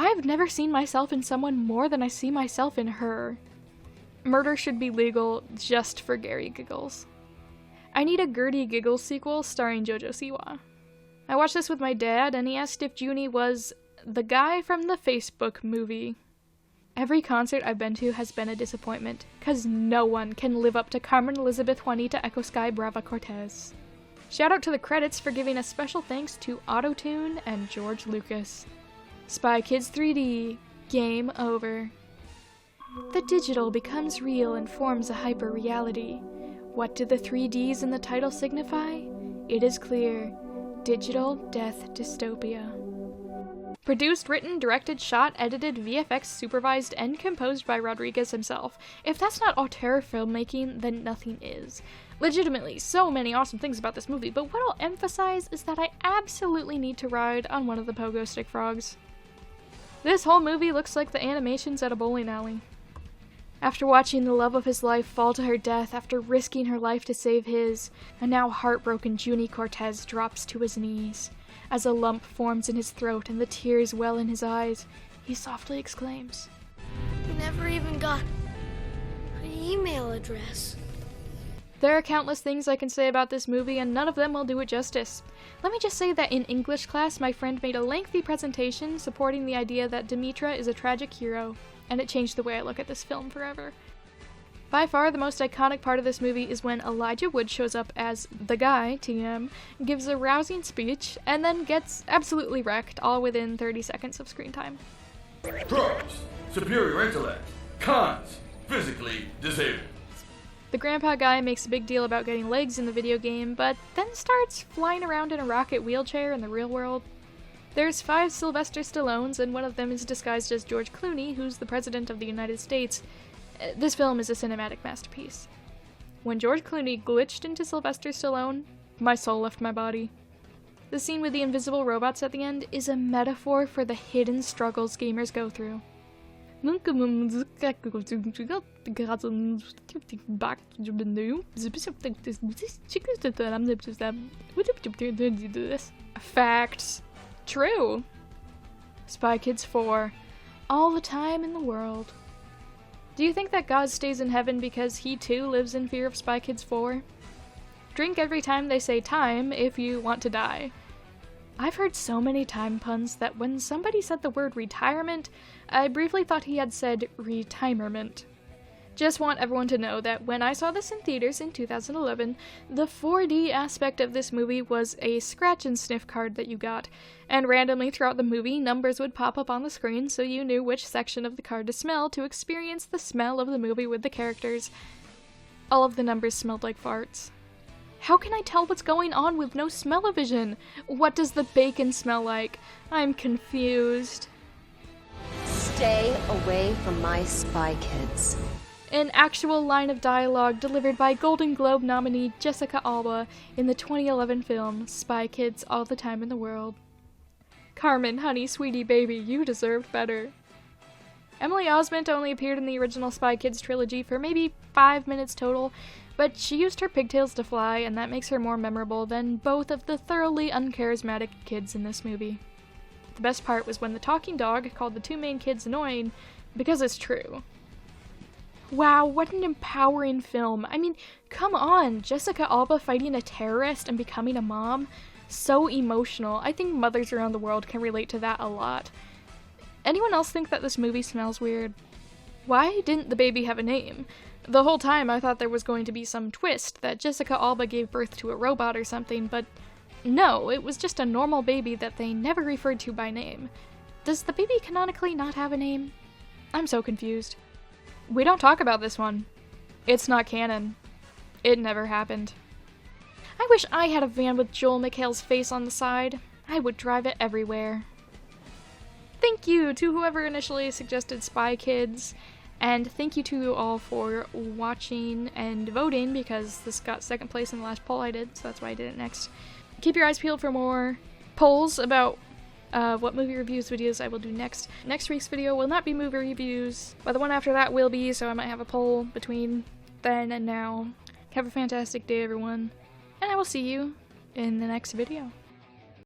I've never seen myself in someone more than I see myself in her. Murder should be legal just for Gary Giggles. I need a Gertie Giggles sequel starring Jojo Siwa. I watched this with my dad, and he asked if Juni was the guy from the Facebook movie. Every concert I've been to has been a disappointment, cause no one can live up to Carmen Elizabeth Juanita Echo Sky Brava Cortez. Shout out to the credits for giving a special thanks to Autotune and George Lucas. Spy Kids 3D, game over. The digital becomes real and forms a hyper-reality. What do the 3Ds in the title signify? It is clear. Digital Death Dystopia. Produced, written, directed, shot, edited, VFX, supervised, and composed by Rodriguez himself. If that's not auteur filmmaking, then nothing is. Legitimately, so many awesome things about this movie, but what I'll emphasize is that I absolutely need to ride on one of the pogo stick frogs. This whole movie looks like the animations at a bowling alley. After watching the love of his life fall to her death after risking her life to save his, a now heartbroken Juni Cortez drops to his knees. As a lump forms in his throat and the tears well in his eyes, he softly exclaims, You never even got an email address. There are countless things I can say about this movie, and none of them will do it justice. Let me just say that in English class, my friend made a lengthy presentation supporting the idea that Demetra is a tragic hero, and it changed the way I look at this film forever. By far, the most iconic part of this movie is when Elijah Wood shows up as the guy, TM, gives a rousing speech, and then gets absolutely wrecked, all within 30 seconds of screen time. Pros, superior intellect. Cons, physically disabled. The grandpa guy makes a big deal about getting legs in the video game, but then starts flying around in a rocket wheelchair in the real world. There's 5 Sylvester Stallones, and one of them is disguised as George Clooney, who's the President of the United States. This film is a cinematic masterpiece. When George Clooney glitched into Sylvester Stallone, my soul left my body. The scene with the invisible robots at the end is a metaphor for the hidden struggles gamers go through. Facts. True. Spy Kids 4. All the time in the world. Do you think that God stays in heaven because he too lives in fear of Spy Kids 4? Drink every time they say time if you want to die. I've heard so many time puns that when somebody said the word retirement, I briefly thought he had said retirement. Just want everyone to know that when I saw this in theaters in 2011, the 4D aspect of this movie was a scratch and sniff card that you got, and randomly throughout the movie, numbers would pop up on the screen so you knew which section of the card to smell to experience the smell of the movie with the characters. All of the numbers smelled like farts. How can I tell what's going on with no smell-o-vision? What does the bacon smell like? I'm confused. Stay away from my Spy Kids. An actual line of dialogue delivered by Golden Globe nominee Jessica Alba in the 2011 film Spy Kids All the Time in the World. Carmen, honey, sweetie, baby, you deserved better. Emily Osment only appeared in the original Spy Kids trilogy for maybe 5 minutes total, but she used her pigtails to fly, and that makes her more memorable than both of the thoroughly uncharismatic kids in this movie. The best part was when the talking dog called the 2 main kids annoying, because it's true. Wow, what an empowering film. I mean, come on, Jessica Alba fighting a terrorist and becoming a mom? So emotional. I think mothers around the world can relate to that a lot. Anyone else think that this movie smells weird? Why didn't the baby have a name? The whole time I thought there was going to be some twist, that Jessica Alba gave birth to a robot or something, but no, it was just a normal baby that they never referred to by name. Does the baby canonically not have a name? I'm so confused. We don't talk about this one. It's not canon. It never happened. I wish I had a van with Joel McHale's face on the side. I would drive it everywhere. Thank you to whoever initially suggested Spy Kids, and thank you to you all for watching and voting, because this got second place in the last poll I did, so that's why I did it next. Keep your eyes peeled for more polls about what movie reviews videos I will do next. Next week's video will not be movie reviews, but the one after that will be, so I might have a poll between then and now. Have a fantastic day, everyone, and I will see you in the next video.